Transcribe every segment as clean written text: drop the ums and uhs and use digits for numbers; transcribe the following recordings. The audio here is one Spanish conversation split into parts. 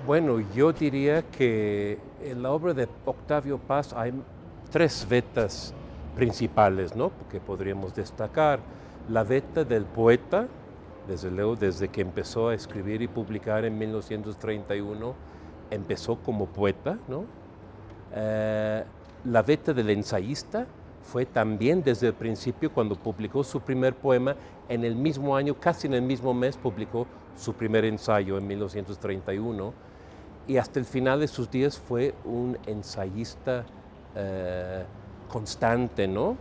Bueno, yo diría que en la obra de Octavio Paz hay tres vetas principales, ¿no? Que podríamos destacar. La veta del poeta, desde luego, desde que empezó a escribir y publicar en 1931, empezó como poeta, ¿no? Eh, la veta del ensayista fue también desde el principio cuando publicó su primer poema, en el mismo año, casi en el mismo mes, publicó su primer ensayo en 1931 y hasta el final de sus días fue un ensayista constante, ¿no?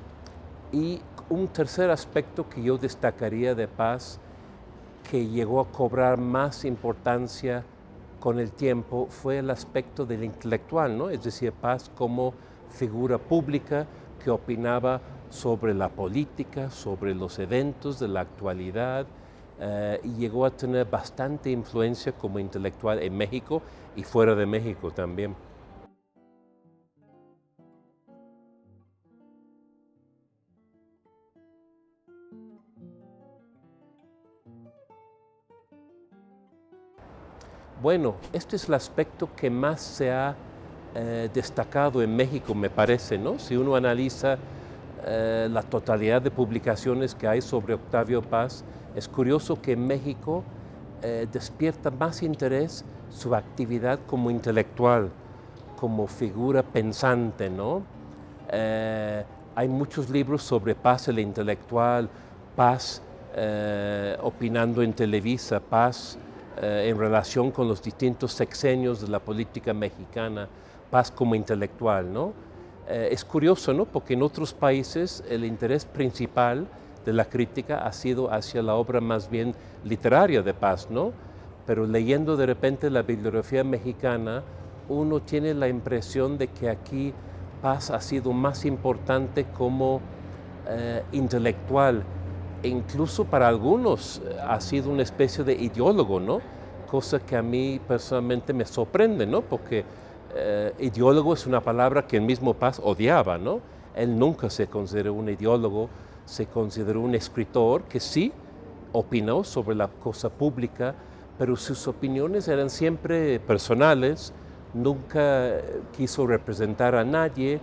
Y un tercer aspecto que yo destacaría de Paz, que llegó a cobrar más importancia con el tiempo, fue el aspecto del intelectual, ¿no? Es decir, Paz como figura pública que opinaba sobre la política, sobre los eventos de la actualidad, y llegó a tener bastante influencia como intelectual en México y fuera de México también. Bueno, este es el aspecto que más se ha destacado en México, me parece, ¿no? Si uno analiza la totalidad de publicaciones que hay sobre Octavio Paz, es curioso que en México despierta más interés su actividad como intelectual, como figura pensante, ¿no? Eh, Hay muchos libros sobre Paz el intelectual, Paz opinando en Televisa, Paz en relación con los distintos sexenios de la política mexicana, Paz como intelectual, ¿no? Es curioso, ¿no? Porque en otros países el interés principal de la crítica ha sido hacia la obra más bien literaria de Paz, ¿no? Pero leyendo de repente la bibliografía mexicana, uno tiene la impresión de que aquí Paz ha sido más importante como intelectual e incluso para algunos ha sido una especie de ideólogo, ¿no? Cosa que a mí personalmente me sorprende, ¿no? Porque ideólogo es una palabra que el mismo Paz odiaba, ¿no? Él nunca se consideró un ideólogo, se consideró un escritor que sí opinó sobre la cosa pública, pero sus opiniones eran siempre personales, nunca quiso representar a nadie.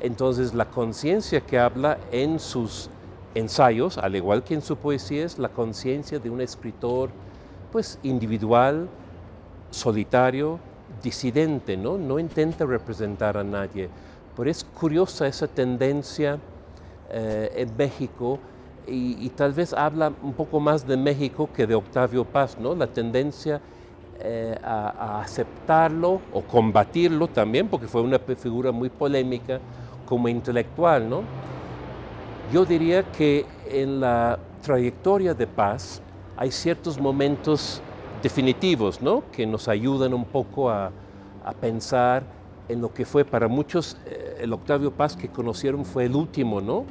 Entonces la conciencia que habla en sus ensayos, al igual que en su poesía, es la conciencia de un escritor pues individual, solitario, disidente, ¿no? No intenta representar a nadie. Pero es curiosa esa tendencia en México y tal vez habla un poco más de México que de Octavio Paz, ¿no? La tendencia a aceptarlo o combatirlo también, porque fue una figura muy polémica como intelectual, ¿no? Yo diría que en la trayectoria de Paz hay ciertos momentos definitivos, ¿no? Que nos ayudan un poco a pensar en lo que fue para muchos el Octavio Paz que conocieron fue el último, ¿no?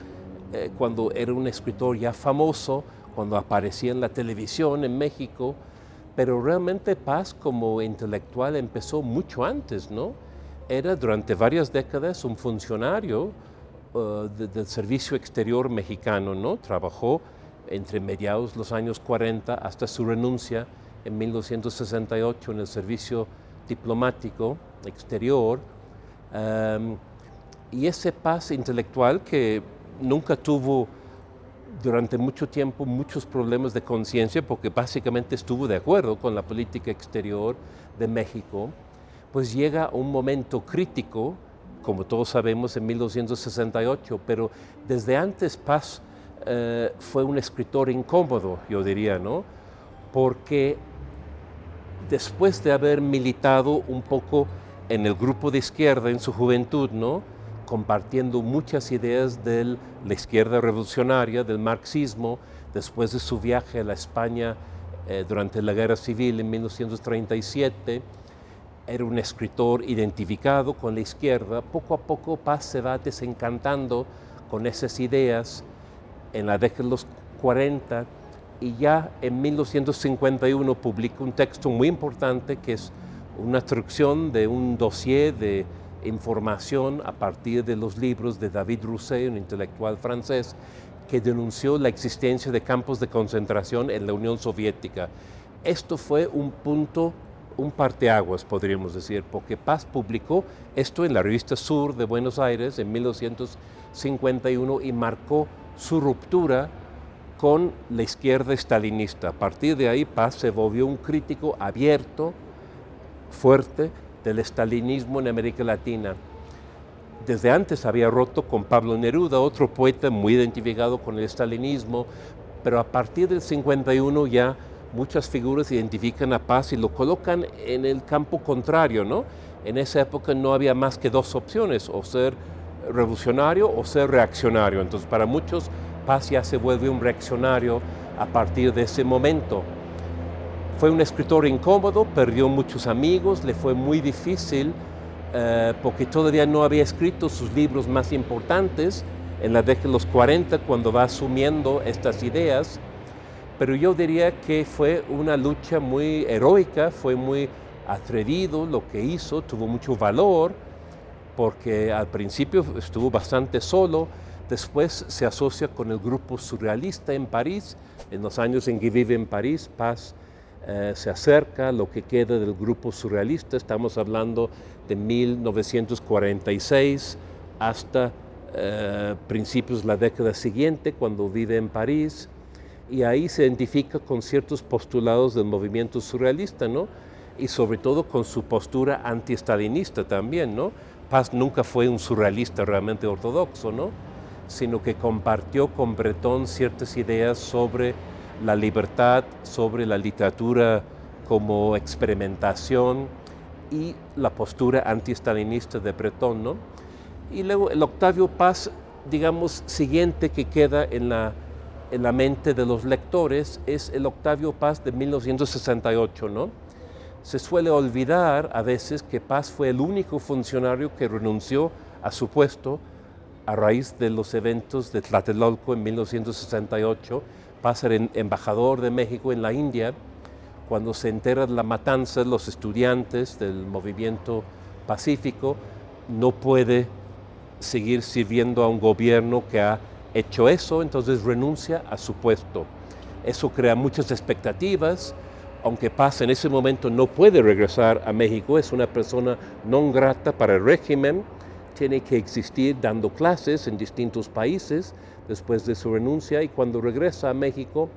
Cuando era un escritor ya famoso, cuando aparecía en la televisión en México, pero realmente Paz como intelectual empezó mucho antes, ¿no? Era durante varias décadas un funcionario del Servicio Exterior Mexicano, ¿no? Trabajó entre mediados de los años 40 hasta su renuncia en 1968 en el Servicio Diplomático Exterior. Um, y ese Paz intelectual que nunca tuvo durante mucho tiempo muchos problemas de conciencia porque básicamente estuvo de acuerdo con la política exterior de México, pues llega un momento crítico, como todos sabemos, en 1968, pero desde antes Paz fue un escritor incómodo, yo diría, ¿no? Porque después de haber militado un poco en el grupo de izquierda en su juventud, ¿no? Compartiendo muchas ideas de la izquierda revolucionaria, del marxismo, después de su viaje a la España durante la Guerra Civil en 1937, era un escritor identificado con la izquierda. Poco a poco Paz se va desencantando con esas ideas en la década de los 40 y ya en 1951 publica un texto muy importante que es una traducción de un dossier de información a partir de los libros de David Rousset, un intelectual francés, que denunció la existencia de campos de concentración en la Unión Soviética. Esto fue un punto un parteaguas, podríamos decir, porque Paz publicó esto en la revista Sur de Buenos Aires en 1951 y marcó su ruptura con la izquierda estalinista. A partir de ahí, Paz se volvió un crítico abierto, fuerte, del estalinismo en América Latina. Desde antes había roto con Pablo Neruda, otro poeta muy identificado con el estalinismo, pero a partir del 51 ya muchas figuras identifican a Paz y lo colocan en el campo contrario, ¿no? En esa época no había más que dos opciones, o ser revolucionario o ser reaccionario. Entonces, para muchos, Paz ya se vuelve un reaccionario a partir de ese momento. Fue un escritor incómodo, perdió muchos amigos, le fue muy difícil porque todavía no había escrito sus libros más importantes en la década de los 40, cuando va asumiendo estas ideas. Pero yo diría que fue una lucha muy heroica, fue muy atrevido lo que hizo, tuvo mucho valor, porque al principio estuvo bastante solo, después se asocia con el grupo surrealista en París. En los años en que vive en París, Paz se acerca a lo que queda del grupo surrealista. Estamos hablando de 1946 hasta principios de la década siguiente, cuando vive en París, y ahí se identifica con ciertos postulados del movimiento surrealista, ¿no? Y sobre todo con su postura anti-estalinista también, ¿no? Paz nunca fue un surrealista realmente ortodoxo, ¿no? Sino que compartió con Breton ciertas ideas sobre la libertad, sobre la literatura como experimentación y la postura anti-estalinista de Breton, ¿no? Y luego el Octavio Paz, digamos, siguiente que queda en la mente de los lectores es el Octavio Paz de 1968, ¿no? Se suele olvidar a veces que Paz fue el único funcionario que renunció a su puesto a raíz de los eventos de Tlatelolco en 1968. Paz era embajador de México en la India. Cuando se entera de la matanza, los estudiantes del movimiento pacífico, no puede seguir sirviendo a un gobierno que ha hecho eso, entonces renuncia a su puesto. Eso crea muchas expectativas, aunque Paz en ese momento no puede regresar a México, es una persona non grata para el régimen, tiene que existir dando clases en distintos países después de su renuncia, y cuando regresa a México,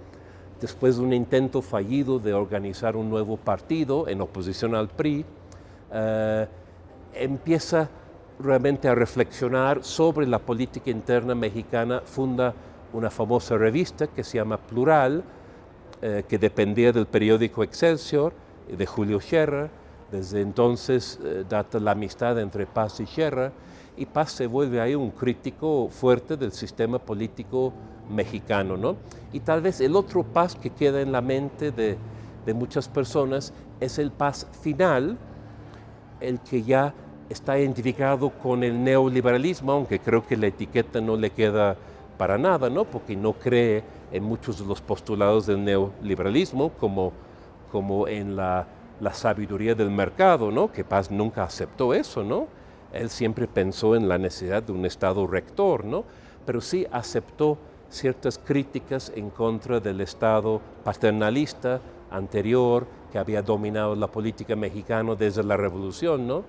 después de un intento fallido de organizar un nuevo partido en oposición al PRI, empieza realmente a reflexionar sobre la política interna mexicana, funda una famosa revista que se llama Plural, que dependía del periódico Excelsior, de Julio Scherer. Desde entonces data la amistad entre Paz y Scherer, y Paz se vuelve ahí un crítico fuerte del sistema político mexicano, ¿no? Y tal vez el otro Paz que queda en la mente de muchas personas es el Paz final, el que ya está identificado con el neoliberalismo, aunque creo que la etiqueta no le queda para nada, ¿no? Porque no cree en muchos de los postulados del neoliberalismo, como en la sabiduría del mercado, ¿no? Que Paz nunca aceptó eso, ¿no? Él siempre pensó en la necesidad de un Estado rector, ¿no? Pero sí aceptó ciertas críticas en contra del Estado paternalista anterior que había dominado la política mexicana desde la Revolución, ¿no?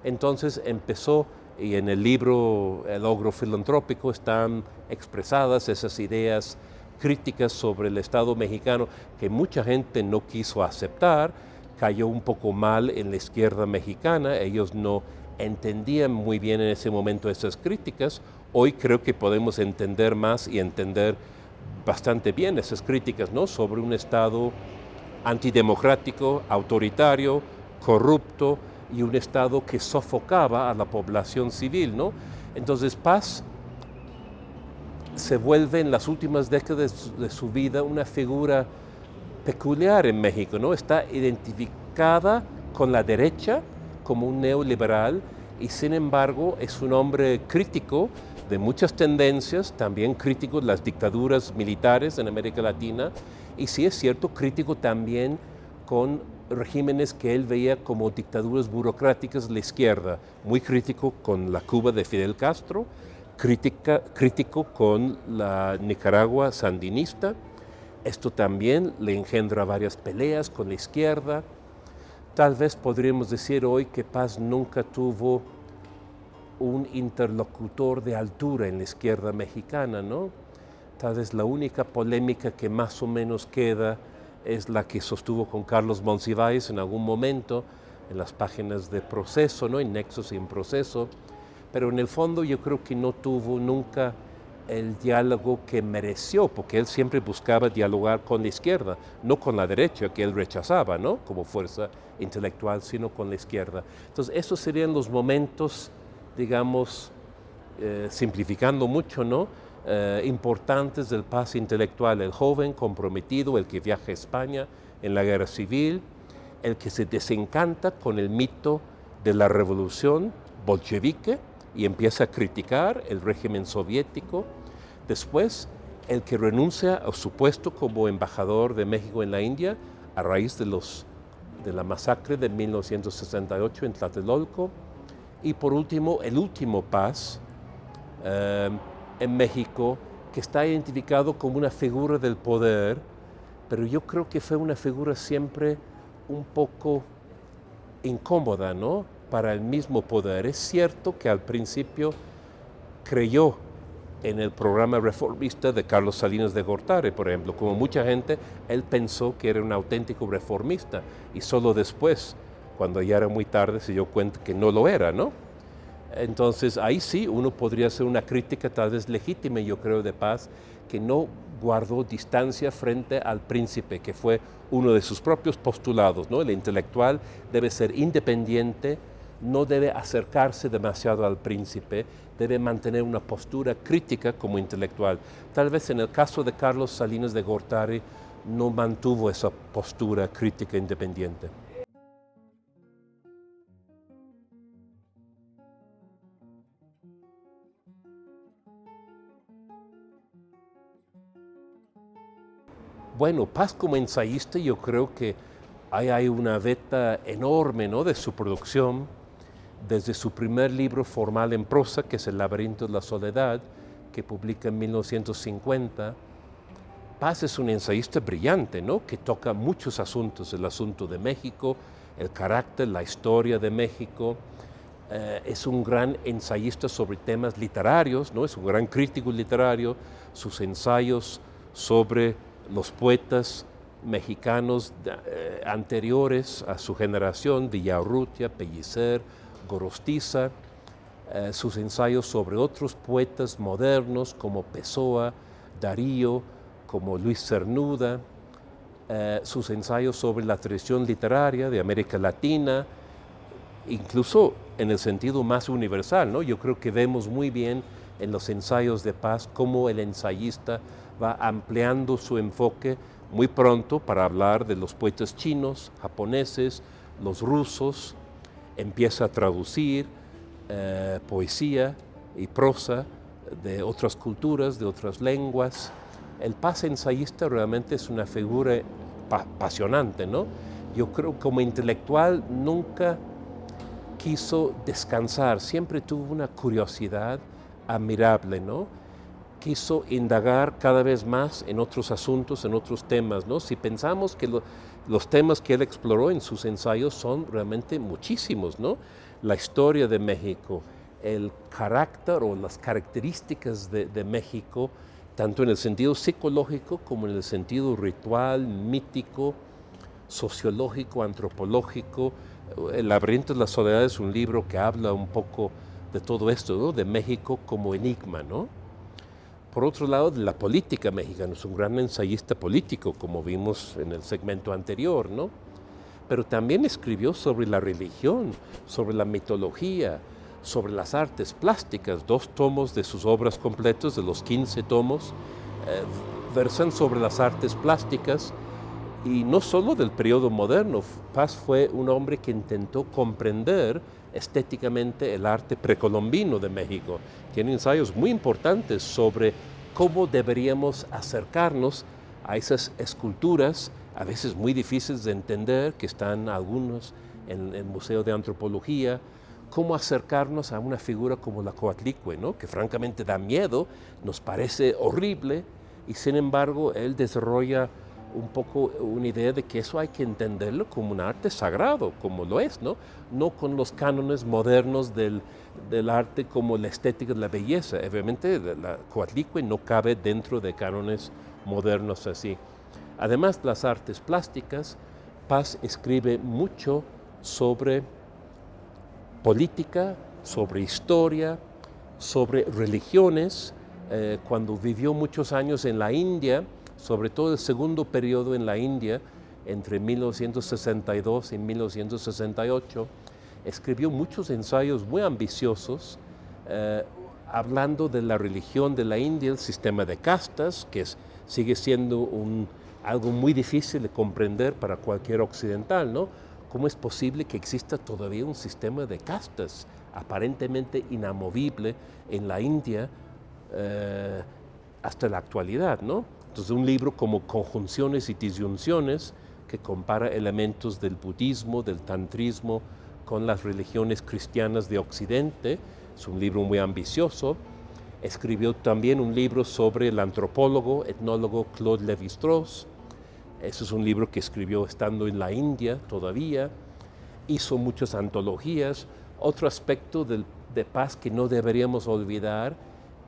Entonces empezó, y en el libro El Ogro Filantrópico están expresadas esas ideas críticas sobre el Estado mexicano que mucha gente no quiso aceptar, cayó un poco mal en la izquierda mexicana, ellos no entendían muy bien en ese momento esas críticas. Hoy creo que podemos entender más y entender bastante bien esas críticas, ¿no? Sobre un Estado antidemocrático, autoritario, corrupto, y un Estado que sofocaba a la población civil, ¿no? Entonces Paz se vuelve en las últimas décadas de su vida una figura peculiar en México, ¿no? Está identificada con la derecha como un neoliberal, y sin embargo es un hombre crítico de muchas tendencias, también crítico de las dictaduras militares en América Latina, y sí es cierto, crítico también con regímenes que él veía como dictaduras burocráticas de la izquierda, muy crítico con la Cuba de Fidel Castro, crítico con la Nicaragua sandinista. Esto también le engendra varias peleas con la izquierda. Tal vez podríamos decir hoy que Paz nunca tuvo un interlocutor de altura en la izquierda mexicana, ¿no? Tal vez la única polémica que más o menos queda es la que sostuvo con Carlos Monsiváis en algún momento, en las páginas de Proceso, ¿no? En Nexos y en Proceso, pero en el fondo yo creo que no tuvo nunca el diálogo que mereció, porque él siempre buscaba dialogar con la izquierda, no con la derecha, que él rechazaba, ¿no? Como fuerza intelectual, sino con la izquierda. Entonces, esos serían los momentos, digamos, simplificando mucho, ¿no? Importantes del Paz intelectual, el joven comprometido, el que viaja a España en la guerra civil, el que se desencanta con el mito de la revolución bolchevique y empieza a criticar el régimen soviético. Después, el que renuncia a su puesto como embajador de México en la India a raíz de la masacre de 1968 en Tlatelolco. Y por último, el último Paz en México, que está identificado como una figura del poder, pero yo creo que fue una figura siempre un poco incómoda, ¿no? Para el mismo poder. Es cierto que al principio creyó en el programa reformista de Carlos Salinas de Gortari, por ejemplo. Como mucha gente, él pensó que era un auténtico reformista y solo después, cuando ya era muy tarde, se dio cuenta que no lo era, ¿no? Entonces ahí sí uno podría hacer una crítica tal vez legítima, yo creo, de Paz, que no guardó distancia frente al príncipe, que fue uno de sus propios postulados, ¿no? El intelectual debe ser independiente, no debe acercarse demasiado al príncipe, debe mantener una postura crítica como intelectual. Tal vez en el caso de Carlos Salinas de Gortari no mantuvo esa postura crítica independiente. Bueno, Paz como ensayista yo creo que hay una veta enorme, ¿no? De su producción, desde su primer libro formal en prosa, que es El laberinto de la soledad, que publica en 1950. Paz es un ensayista brillante, ¿no? Que toca muchos asuntos, el asunto de México, el carácter, la historia de México. Es un gran ensayista sobre temas literarios, ¿no? Es un gran crítico literario. Sus ensayos sobre los poetas mexicanos anteriores a su generación, Villaurrutia, Pellicer, Gorostiza, sus ensayos sobre otros poetas modernos como Pessoa, Darío, como Luis Cernuda, sus ensayos sobre la tradición literaria de América Latina, incluso en el sentido más universal, ¿no? Yo creo que vemos muy bien en los ensayos de Paz cómo el ensayista va ampliando su enfoque muy pronto para hablar de los poetas chinos, japoneses, los rusos, empieza a traducir poesía y prosa de otras culturas, de otras lenguas. El Paz ensayista realmente es una figura apasionante, ¿no? Yo creo que como intelectual nunca quiso descansar, siempre tuvo una curiosidad admirable, ¿no? Quiso indagar cada vez más en otros asuntos, en otros temas, ¿no? Si pensamos que los temas que él exploró en sus ensayos son realmente muchísimos, ¿no? La historia de México, el carácter o las características de México, tanto en el sentido psicológico como en el sentido ritual, mítico, sociológico, antropológico. El laberinto de la soledad es un libro que habla un poco de todo esto, ¿no? De México como enigma, ¿no? Por otro lado, de la política mexicana, es un gran ensayista político, como vimos en el segmento anterior, ¿no? Pero también escribió sobre la religión, sobre la mitología, sobre las artes plásticas. 2 tomos de sus obras completas, de los 15 tomos, versan sobre las artes plásticas, y no solo del periodo moderno. Paz fue un hombre que intentó comprender estéticamente el arte precolombino de México. Tiene ensayos muy importantes sobre cómo deberíamos acercarnos a esas esculturas, a veces muy difíciles de entender, que están algunos en el Museo de Antropología, cómo acercarnos a una figura como la Coatlicue, ¿no? Que francamente da miedo, nos parece horrible, y sin embargo él desarrolla un poco una idea de que eso hay que entenderlo como un arte sagrado, como lo es, ¿no? No con los cánones modernos del arte como la estética de la belleza. Obviamente la Coatlicue no cabe dentro de cánones modernos así. Además, las artes plásticas, Paz escribe mucho sobre política, sobre historia, sobre religiones. Cuando vivió muchos años en la India, sobre todo el segundo periodo en la India, entre 1962 y 1968, escribió muchos ensayos muy ambiciosos hablando de la religión de la India, el sistema de castas, que sigue siendo algo muy difícil de comprender para cualquier occidental, ¿no? ¿Cómo es posible que exista todavía un sistema de castas aparentemente inamovible en la India hasta la actualidad, ¿no? Entonces, un libro como Conjunciones y Disyunciones, que compara elementos del budismo, del tantrismo, con las religiones cristianas de Occidente, es un libro muy ambicioso. Escribió también un libro sobre el antropólogo, etnólogo Claude Lévi-Strauss. Ese es un libro que escribió estando en la India todavía. Hizo muchas antologías. Otro aspecto de Paz que no deberíamos olvidar,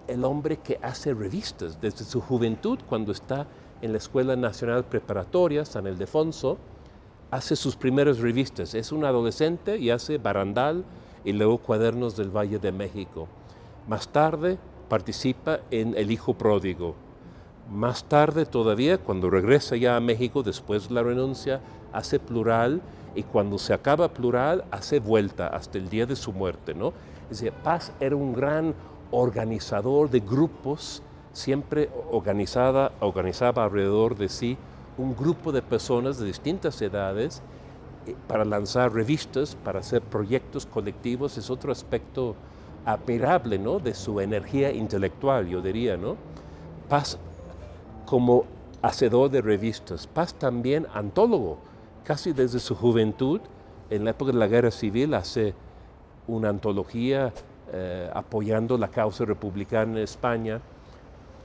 el hombre que hace revistas desde su juventud, cuando está en la Escuela Nacional Preparatoria San Ildefonso, hace sus primeras revistas. Es un adolescente y hace Barandal y luego Cuadernos del Valle de México. Más tarde participa en El Hijo Pródigo. Más tarde todavía, cuando regresa ya a México después de la renuncia, hace Plural, y cuando se acaba Plural hace Vuelta hasta el día de su muerte, ¿no? Es decir, Paz era un gran organizador de grupos, siempre organizaba alrededor de sí un grupo de personas de distintas edades para lanzar revistas, para hacer proyectos colectivos. Es otro aspecto admirable, ¿no?, de su energía intelectual, yo diría, ¿no? Paz como hacedor de revistas, Paz también antólogo, casi desde su juventud. En la época de la Guerra Civil hace una antología apoyando la causa republicana en España.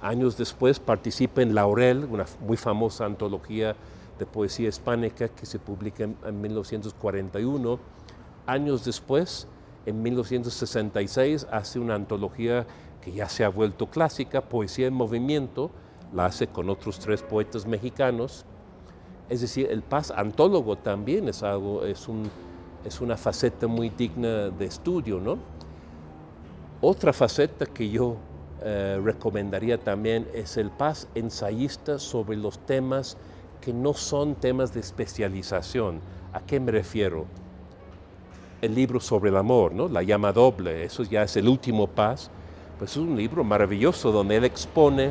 Años después participa en Laurel, una muy famosa antología de poesía hispánica que se publica en 1941. Años después, en 1966, hace una antología que ya se ha vuelto clásica, Poesía en Movimiento, la hace con otros 3 poetas mexicanos. Es decir, el Paz antólogo también es una faceta muy digna de estudio, ¿no? Otra faceta que yo recomendaría también es el Paz ensayista sobre los temas que no son temas de especialización. ¿A qué me refiero? El libro sobre el amor, ¿no? La llama doble, eso ya es el último Paz. Pues es un libro maravilloso donde él expone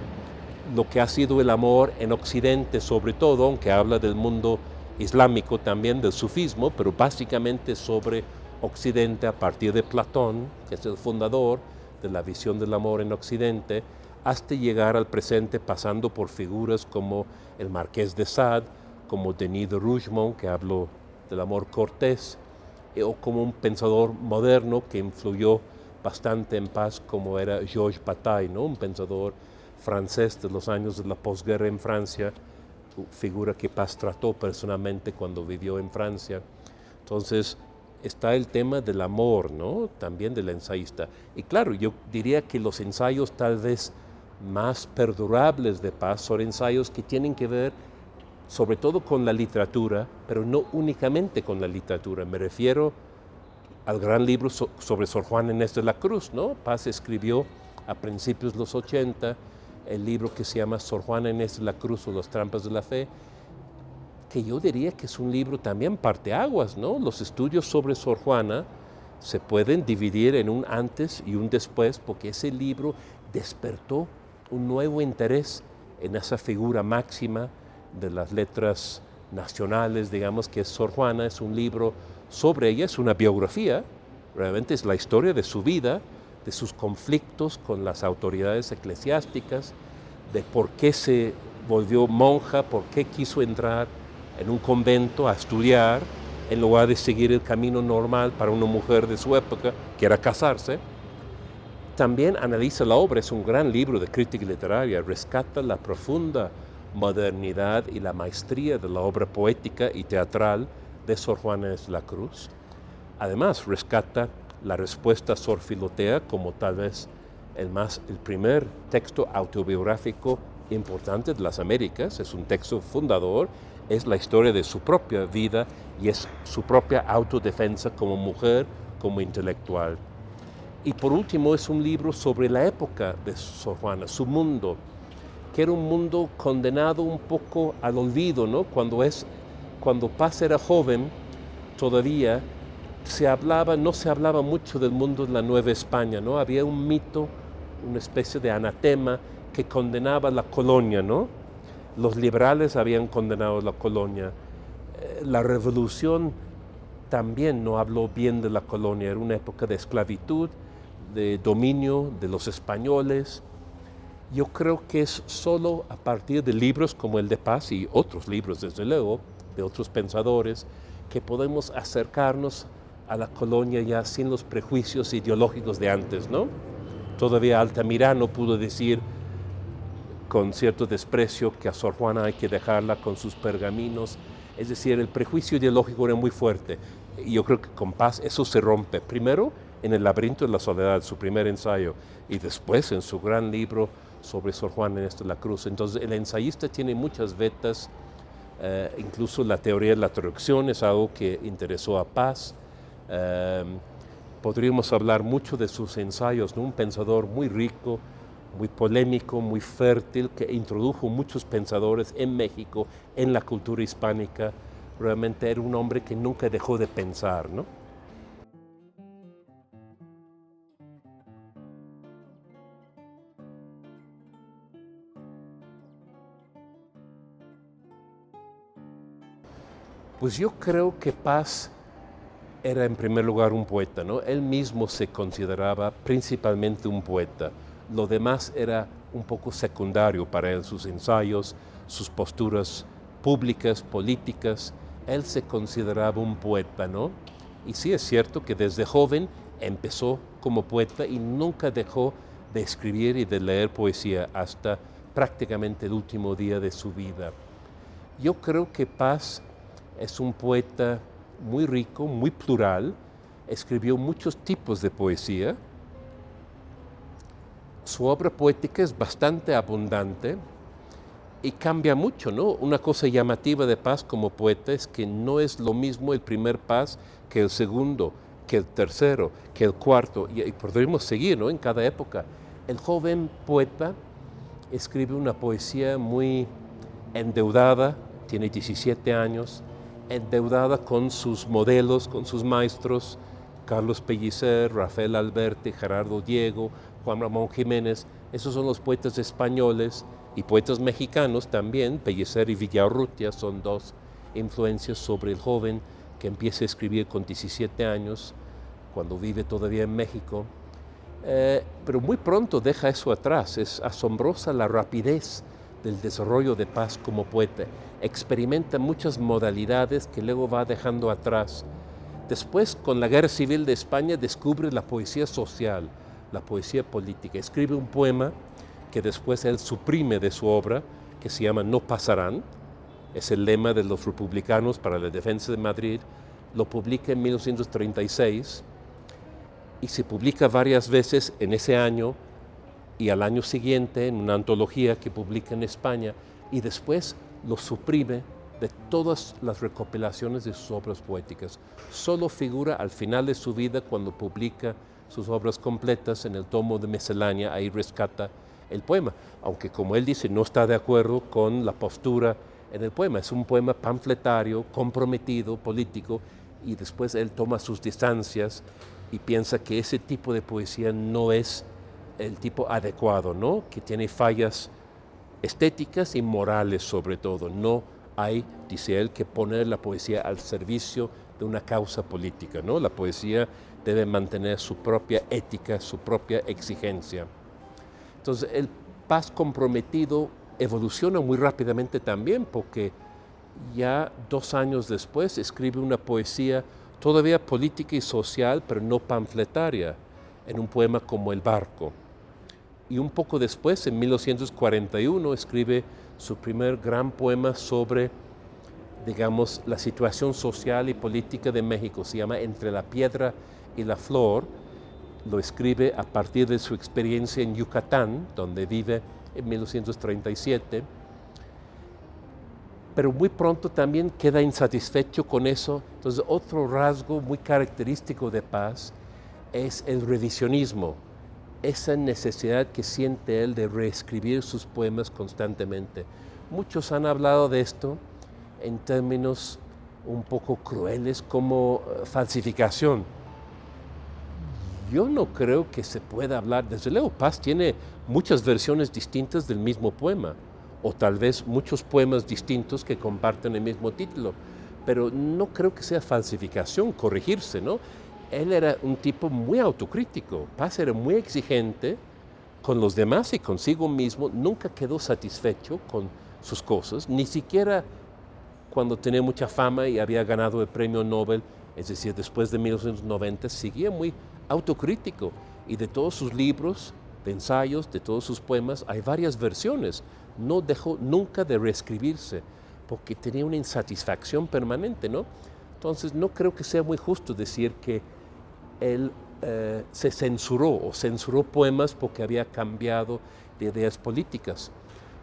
lo que ha sido el amor en Occidente, sobre todo, aunque habla del mundo islámico también, del sufismo, pero básicamente sobre Occidente a partir de Platón, que es el fundador de la visión del amor en Occidente, hasta llegar al presente, pasando por figuras como el Marqués de Sade, como Denis de Rougemont, que habló del amor cortés, o como un pensador moderno que influyó bastante en Paz, como era Georges Bataille, ¿no?, un pensador francés de los años de la posguerra en Francia, figura que Paz trató personalmente cuando vivió en Francia. Entonces, está el tema del amor, ¿no?, también del ensayista. Y claro, yo diría que los ensayos tal vez más perdurables de Paz son ensayos que tienen que ver sobre todo con la literatura, pero no únicamente con la literatura. Me refiero al gran libro sobre Sor Juana Inés de la Cruz, ¿no? Paz escribió a principios de los 80 el libro que se llama Sor Juana Inés de la Cruz o Las Trampas de la Fe, que yo diría que es un libro también parteaguas, ¿no? Los estudios sobre Sor Juana se pueden dividir en un antes y un después, porque ese libro despertó un nuevo interés en esa figura máxima de las letras nacionales, digamos, que es Sor Juana. Es un libro sobre ella, es una biografía, realmente es la historia de su vida, de sus conflictos con las autoridades eclesiásticas, de por qué se volvió monja, por qué quiso entrar en un convento a estudiar en lugar de seguir el camino normal para una mujer de su época, que era casarse. También analiza la obra, es un gran libro de crítica literaria, rescata la profunda modernidad y la maestría de la obra poética y teatral de Sor Juana Inés de la Cruz. Además, rescata la respuesta a Sor Filotea como tal vez el primer texto autobiográfico importante de las Américas. Es un texto fundador, es la historia de su propia vida y es su propia autodefensa como mujer, como intelectual. Y por último es un libro sobre la época de Sor Juana, su mundo, que era un mundo condenado un poco al olvido, ¿no? Cuando Paz era joven, todavía no se hablaba mucho del mundo de la Nueva España, ¿no? Había un mito, una especie de anatema que condenaba la colonia, ¿no? Los liberales habían condenado la colonia. La revolución también no habló bien de la colonia, era una época de esclavitud, de dominio de los españoles. Yo creo que es solo a partir de libros como el de Paz y otros libros, desde luego, de otros pensadores, que podemos acercarnos a la colonia ya sin los prejuicios ideológicos de antes, ¿no? Todavía Altamirano pudo decir con cierto desprecio que a Sor Juana hay que dejarla con sus pergaminos. Es decir, el prejuicio ideológico era muy fuerte. Y yo creo que con Paz eso se rompe. Primero en El laberinto de la soledad, su primer ensayo, y después en su gran libro sobre Sor Juana Inés de la Cruz. Entonces el ensayista tiene muchas vetas, incluso la teoría de la traducción es algo que interesó a Paz. Podríamos hablar mucho de sus ensayos, ¿no? Un pensador muy rico, muy polémico, muy fértil, que introdujo muchos pensadores en México, en la cultura hispánica. Realmente era un hombre que nunca dejó de pensar, ¿no? Pues yo creo que Paz era en primer lugar un poeta, ¿no? Él mismo se consideraba principalmente un poeta. Lo demás era un poco secundario para él, sus ensayos, sus posturas públicas, políticas. Él se consideraba un poeta, ¿no? Y sí es cierto que desde joven empezó como poeta y nunca dejó de escribir y de leer poesía hasta prácticamente el último día de su vida. Yo creo que Paz es un poeta muy rico, muy plural, escribió muchos tipos de poesía. Su obra poética es bastante abundante y cambia mucho, ¿no? Una cosa llamativa de Paz como poeta es que no es lo mismo el primer Paz que el segundo, que el tercero, que el cuarto, y podríamos seguir, ¿no? En cada época. El joven poeta escribe una poesía muy endeudada, tiene 17 años, endeudada con sus modelos, con sus maestros, Carlos Pellicer, Rafael Alberti, Gerardo Diego, Juan Ramón Jiménez. Esos son los poetas españoles y poetas mexicanos también. Pellicer y Villaurrutia son dos influencias sobre el joven que empieza a escribir con 17 años, cuando vive todavía en México. Pero muy pronto deja eso atrás. Es asombrosa la rapidez del desarrollo de Paz como poeta. Experimenta muchas modalidades que luego va dejando atrás. Después, con la Guerra Civil de España, descubre la poesía social, la poesía política. Escribe un poema que después él suprime de su obra, que se llama No pasarán. Es el lema de los republicanos para la defensa de Madrid. Lo publica en 1936 y se publica varias veces en ese año y al año siguiente en una antología que publica en España, y después lo suprime de todas las recopilaciones de sus obras poéticas. Solo figura al final de su vida cuando publica sus obras completas en el tomo de Miscelánea, ahí rescata el poema, aunque como él dice no está de acuerdo con la postura en el poema. Es un poema panfletario, comprometido, político, y después él toma sus distancias y piensa que ese tipo de poesía no es el tipo adecuado, ¿no? Que tiene fallas estéticas y morales sobre todo. No hay, dice él, que poner la poesía al servicio de una causa política, ¿no? La poesía debe mantener su propia ética, su propia exigencia. Entonces, el Paz comprometido evoluciona muy rápidamente también, porque ya 2 años después escribe una poesía todavía política y social, pero no panfletaria, en un poema como El barco. Y un poco después, en 1941, escribe su primer gran poema sobre, digamos, la situación social y política de México. Se llama Entre la piedra y la flor. Lo escribe a partir de su experiencia en Yucatán, donde vive en 1937. Pero muy pronto también queda insatisfecho con eso. Entonces, otro rasgo muy característico de Paz es el revisionismo, esa necesidad que siente él de reescribir sus poemas constantemente. Muchos han hablado de esto en términos un poco crueles como falsificación. Yo no creo que se pueda hablar, desde luego Paz tiene muchas versiones distintas del mismo poema, o tal vez muchos poemas distintos que comparten el mismo título, pero no creo que sea falsificación, corregirse, ¿no? Él era un tipo muy autocrítico, Paz era muy exigente con los demás y consigo mismo, nunca quedó satisfecho con sus cosas, ni siquiera cuando tenía mucha fama y había ganado el premio Nobel, es decir, después de 1990, seguía muy autocrítico, y de todos sus libros, de ensayos, de todos sus poemas, hay varias versiones. No dejó nunca de reescribirse, porque tenía una insatisfacción permanente, ¿no? Entonces, no creo que sea muy justo decir que él se censuró o censuró poemas porque había cambiado de ideas políticas.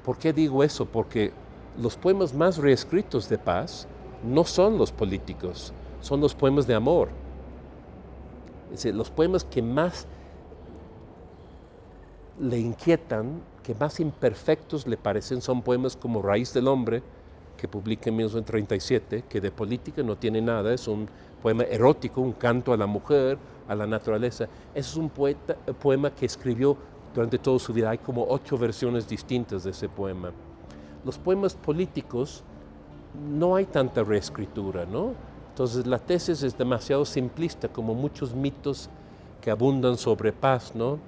¿Por qué digo eso? Porque los poemas más reescritos de Paz no son los políticos, son los poemas de amor. Es decir, los poemas que más le inquietan, que más imperfectos le parecen, son poemas como Raíz del Hombre, que publica en 1937, que de política no tiene nada, es un poema erótico, un canto a la mujer, a la naturaleza. Ese es un poema que escribió durante toda su vida. Hay como 8 versiones distintas de ese poema. Los poemas políticos no hay tanta reescritura, ¿no? Entonces la tesis es demasiado simplista, como muchos mitos que abundan sobre Paz, ¿no?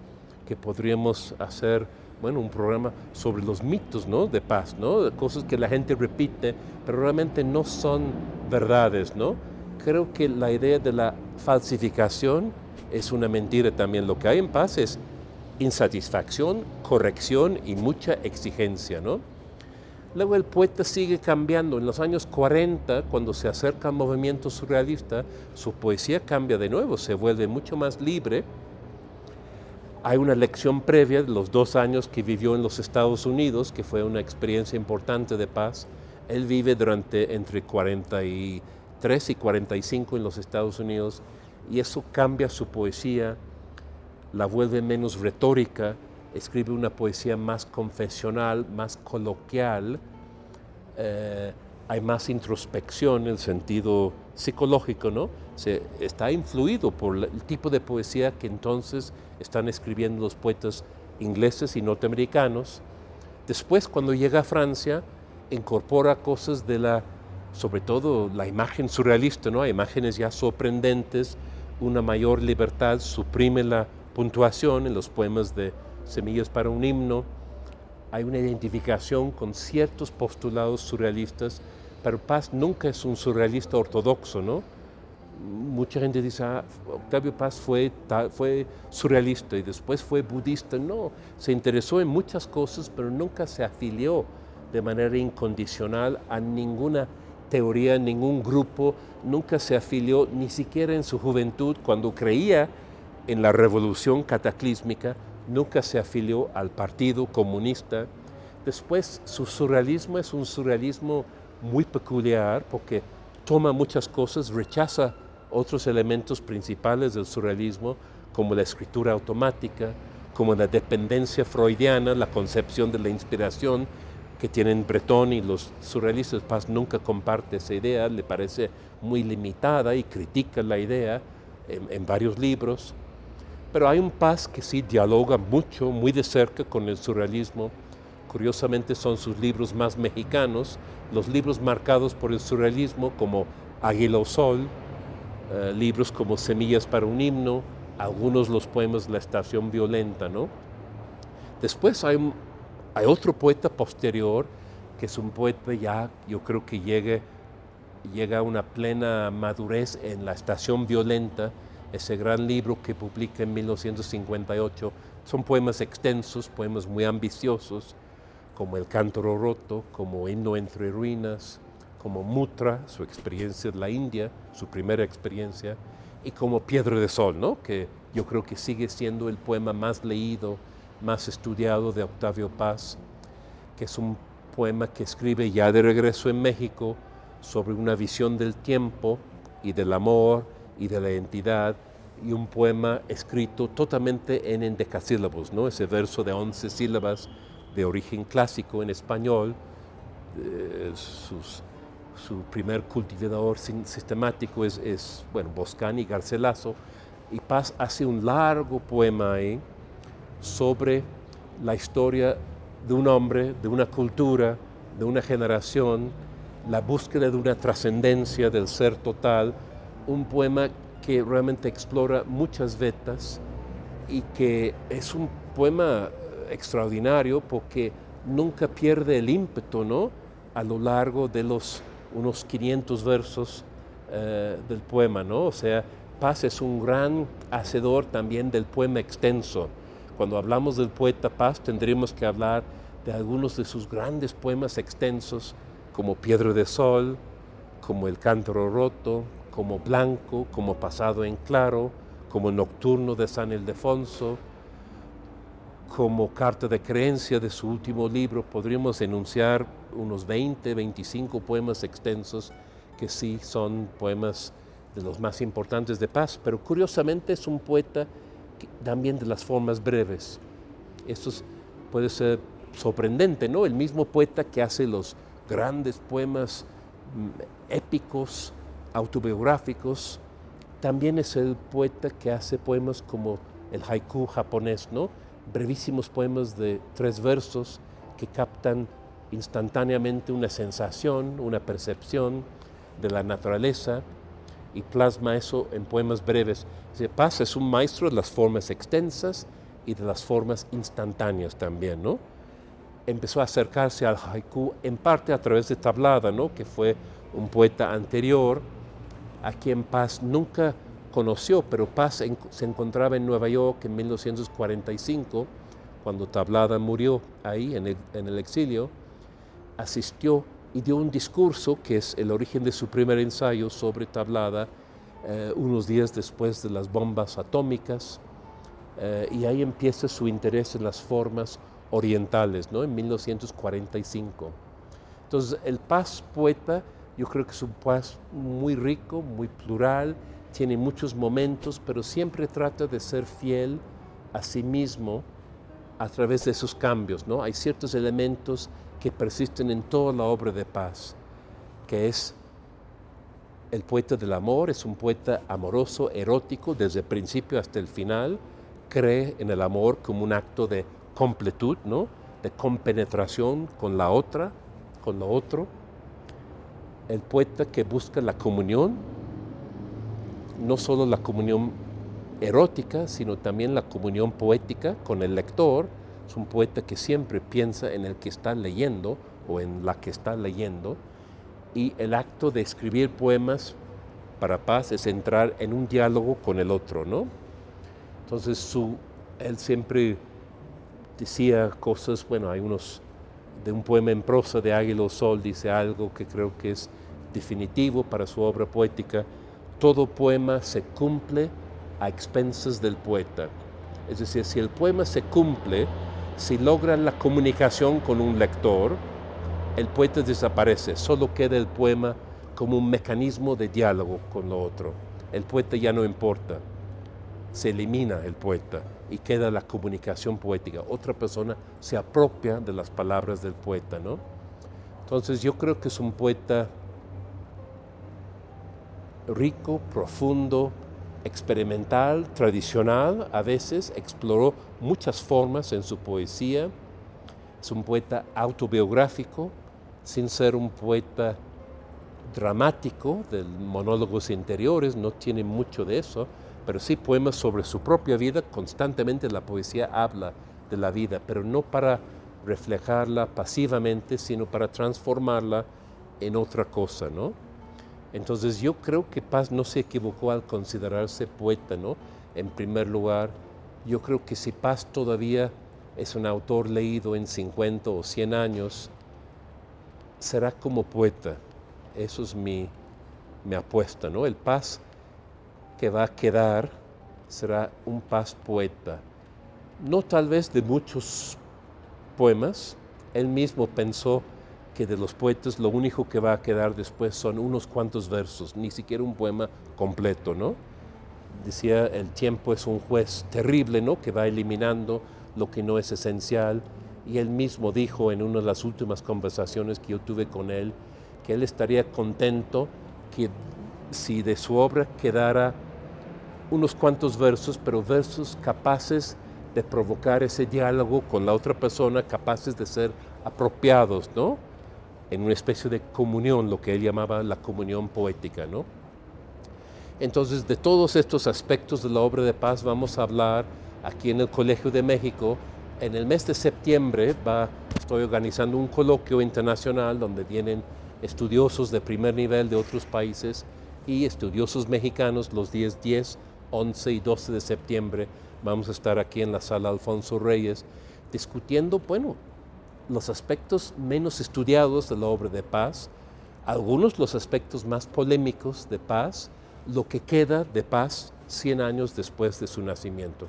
Que podríamos hacer, bueno, un programa sobre los mitos, ¿no? De Paz, ¿no? Cosas que la gente repite, pero realmente no son verdades, ¿no? Creo que la idea de la falsificación es una mentira también. Lo que hay en Paz es insatisfacción, corrección y mucha exigencia, ¿no? Luego el poeta sigue cambiando. En los años 40, cuando se acerca al movimiento surrealista, su poesía cambia de nuevo, se vuelve mucho más libre. Hay una lección previa de los 2 años que vivió en los Estados Unidos, que fue una experiencia importante de Paz. Él vive entre 43 y 45 en los Estados Unidos, y eso cambia su poesía, la vuelve menos retórica, escribe una poesía más confesional, más coloquial, hay más introspección en el sentido psicológico, ¿no? Está influido por el tipo de poesía que entonces están escribiendo los poetas ingleses y norteamericanos. Después, cuando llega a Francia, incorpora cosas sobre todo la imagen surrealista, ¿no? Imágenes ya sorprendentes, una mayor libertad, suprime la puntuación en los poemas de Semillas para un himno. Hay una identificación con ciertos postulados surrealistas, pero Paz nunca es un surrealista ortodoxo, ¿no? Mucha gente dice, Octavio Paz fue surrealista y después fue budista. No, se interesó en muchas cosas, pero nunca se afilió de manera incondicional a ninguna teoría, ningún grupo, nunca se afilió, ni siquiera en su juventud, cuando creía en la revolución cataclísmica, nunca se afilió al Partido Comunista. Después, su surrealismo es un surrealismo muy peculiar porque toma muchas cosas, rechaza otros elementos principales del surrealismo, como la escritura automática, como la dependencia freudiana, la concepción de la inspiración que tienen Breton y los surrealistas. Paz nunca comparte esa idea, le parece muy limitada y critica la idea en varios libros. Pero hay un Paz que sí dialoga mucho, muy de cerca con el surrealismo. Curiosamente son sus libros más mexicanos, los libros marcados por el surrealismo como Águila o Sol, libros como Semillas para un himno, algunos los poemas de La Estación Violenta, ¿no? Después hay otro poeta posterior, que es un poeta ya, yo creo que llega a una plena madurez en La Estación Violenta, ese gran libro que publica en 1958. Son poemas extensos, poemas muy ambiciosos, como El Cántaro Roto, como Himno entre Ruinas, como Mutra, su experiencia en la India, su primera experiencia, y como Piedra de Sol, ¿no? Que yo creo que sigue siendo el poema más leído, más estudiado de Octavio Paz, que es un poema que escribe ya de regreso en México sobre una visión del tiempo y del amor y de la identidad, y un poema escrito totalmente en endecasílabos, ¿no? Ese verso de 11 sílabas de origen clásico en español, su primer cultivador sistemático es bueno, Boscani y Garcilaso, y Paz hace un largo poema ahí sobre la historia de un hombre, de una cultura, de una generación, la búsqueda de una trascendencia del ser total, un poema que realmente explora muchas vetas y que es un poema extraordinario porque nunca pierde el ímpetu, ¿no? A lo largo de los unos 500 versos del poema, ¿no? O sea, Paz es un gran hacedor también del poema extenso. Cuando hablamos del poeta Paz tendríamos que hablar de algunos de sus grandes poemas extensos, como Piedra de Sol, como El Cántaro Roto, como Blanco, como Pasado en Claro, como Nocturno de San Ildefonso, como Carta de Creencia de su último libro. Podríamos enunciar unos 20, 25 poemas extensos que sí son poemas de los más importantes de Paz, pero curiosamente es un poeta también de las formas breves. Esto puede ser sorprendente, ¿no? El mismo poeta que hace los grandes poemas épicos, autobiográficos, también es el poeta que hace poemas como el haiku japonés, ¿no? Brevísimos poemas de 3 versos que captan instantáneamente una sensación, una percepción de la naturaleza y plasma eso en poemas breves. Paz es un maestro de las formas extensas y de las formas instantáneas también, ¿no? Empezó a acercarse al haiku en parte a través de Tablada, ¿no? Que fue un poeta anterior a quien Paz nunca conoció, pero Paz se encontraba en Nueva York en 1945, cuando Tablada murió ahí en el exilio, asistió y dio un discurso que es el origen de su primer ensayo sobre Tablada, unos días después de las bombas atómicas, y ahí empieza su interés en las formas orientales, ¿no? En 1945. Entonces, el Paz poeta, yo creo que es un Paz muy rico, muy plural, tiene muchos momentos, pero siempre trata de ser fiel a sí mismo a través de esos cambios, ¿no? Hay ciertos elementos que persisten en toda la obra de Paz, que es el poeta del amor, es un poeta amoroso, erótico, desde el principio hasta el final, cree en el amor como un acto de completud, ¿no? De compenetración con la otra, con lo otro. El poeta que busca la comunión, no solo la comunión erótica, sino también la comunión poética con el lector. Es un poeta que siempre piensa en el que está leyendo o en la que está leyendo, y el acto de escribir poemas para Paz es entrar en un diálogo con el otro, ¿no? Entonces él siempre decía cosas, bueno, hay de un poema en prosa de Águila Sol, dice algo que creo que es definitivo para su obra poética: todo poema se cumple a expensas del poeta. Es decir, si el poema se cumple, si logra la comunicación con un lector, el poeta desaparece, solo queda el poema como un mecanismo de diálogo con lo otro. El poeta ya no importa, se elimina el poeta y queda la comunicación poética. Otra persona se apropia de las palabras del poeta, ¿no? Entonces yo creo que es un poeta rico, profundo, experimental, tradicional. A veces exploró muchas formas en su poesía. Es un poeta autobiográfico, sin ser un poeta dramático de monólogos interiores, no tiene mucho de eso, pero sí poemas sobre su propia vida. Constantemente la poesía habla de la vida, pero no para reflejarla pasivamente, sino para transformarla en otra cosa, ¿no? Entonces yo creo que Paz no se equivocó al considerarse poeta, ¿no? En primer lugar, yo creo que si Paz todavía es un autor leído en 50 o 100 años, será como poeta. Eso es mi apuesta, ¿no? El Paz que va a quedar será un Paz poeta. No tal vez de muchos poemas. Él mismo pensó que de los poetas lo único que va a quedar después son unos cuantos versos, ni siquiera un poema completo, ¿no? Decía, el tiempo es un juez terrible, ¿no? Que va eliminando lo que no es esencial. Y él mismo dijo en una de las últimas conversaciones que yo tuve con él, que él estaría contento que si de su obra quedara unos cuantos versos, pero versos capaces de provocar ese diálogo con la otra persona, capaces de ser apropiados, ¿no? En una especie de comunión, lo que él llamaba la comunión poética, ¿no? Entonces, de todos estos aspectos de la obra de Paz vamos a hablar aquí en el Colegio de México. En el mes de septiembre estoy organizando un coloquio internacional donde vienen estudiosos de primer nivel de otros países y estudiosos mexicanos los días 10, 11 y 12 de septiembre. Vamos a estar aquí en la sala Alfonso Reyes discutiendo, bueno, los aspectos menos estudiados de la obra de Paz, algunos los aspectos más polémicos de Paz, lo que queda de Paz 100 años después de su nacimiento.